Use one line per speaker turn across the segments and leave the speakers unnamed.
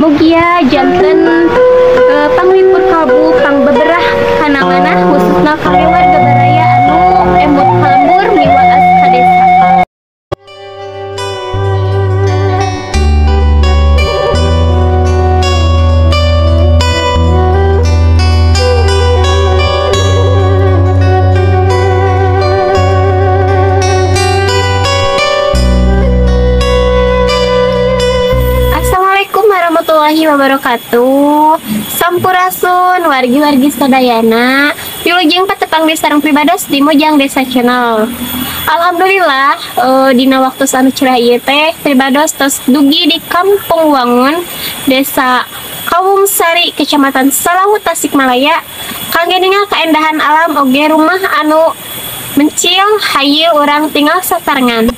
mugia janten panglipur kalbu pang beberah kana-mana khususna kami warga baraya anu emut kalembur miwa as kadesa. Warahmatullahi wabarakatuh. Sampurasun wargi-wargi sadayana wilujeng patepang di sareng pribados di Mojang Desa Channel. Alhamdulillah dina waktu anu cerah ieu teh pribados tos dugi di Kampung Wangun Desa Kawung Sari Kecamatan Salawu Tasikmalaya kangge ningal kaendahan alam oge rumah anu mencil hayu urang tinggal sasarengan.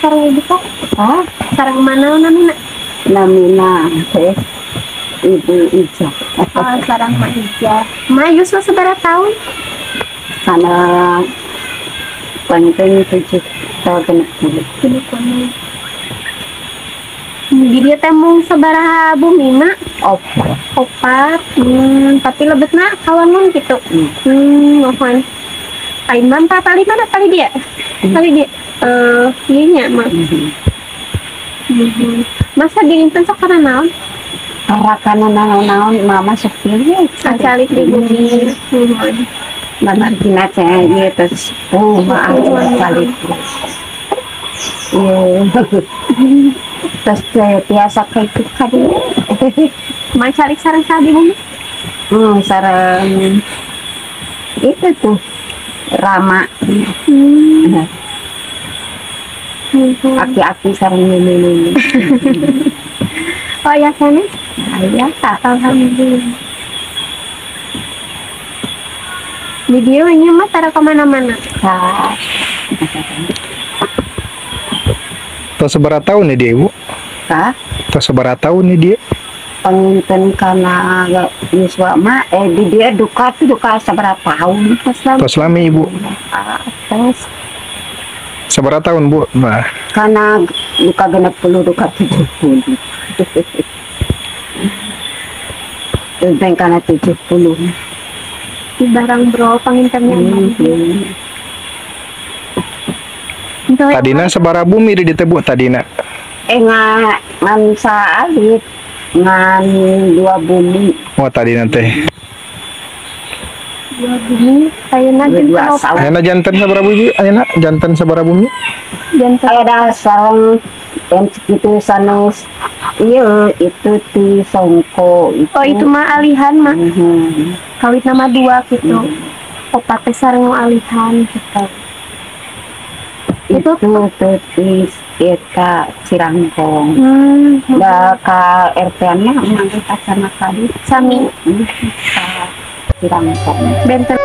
Sarang ibu kok? Sarang mana namina?
Namina teh Ibu Ija.
Sarang Ma Ija. Ma Yuswa seberapa tahun?
Karena panjang 7 tahun kena
di dia temung seberapa bumi nak?
opat.
Tapi lebetna kawan gitu. Mohon. Aiman tali mana tali dia? Tali dia. Iya mak. Masa dilimpan sok karena naon?
Karena naon mama sepilih.
Acalik di bumi.
Mana dina teh ieu terus maaf balik. Terus biasa kayak itu kali.
Mau cari sarang di bumi?
Sarang itu tuh Rama. Aki-aki sarang ini.
Oh ya kan?
Ya tak.
Alhamdulillah. Videonya mah taruh kemana-mana.
Tos seberapa tahun nih dia ibu? Tos seberapa tahun nih dia?
Penginten karena Yuswa mah di dia duka seberapa tahun?
Tos lama ibu.
Terus
seberapa tahun bu?
Karena duka 60 duka 70. Benteng kana 70.
Di barang bro pangintennya.
Tadina sabaraha bumi di ditu Bu tadina.
Ngan saalit ngan 2 bumi.
Oh tadina teh.
Dua bumi ayeuna
Dua
jeung
sawah.
Ayeuna janten sabaraha bumi? Ayeuna janten sabaraha bumi?
janten
Ada sarang yang itu sanus. Iya, itu ti songko itu.
oh itu mah alihan mah
Mhm.
kawit nama 2 gitu. Opat teh sareng nu alihan gitu.
Itu tuh ti eta Cirangkong. Da ka RT nya mangga kacana kali
Sami
ka Cirangkong.
benten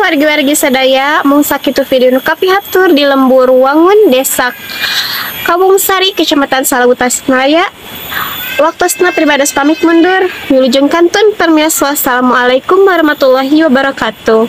wargi-wargi sadaya mung sakitu video nu kapihatur di lembur wangun desa Kabungsari Kecamatan Salawu Tasikmalaya. Waktosna pribadas pamit mundur. Wilujeng kantun permias wassalamualaikum warahmatullahi wabarakatuh.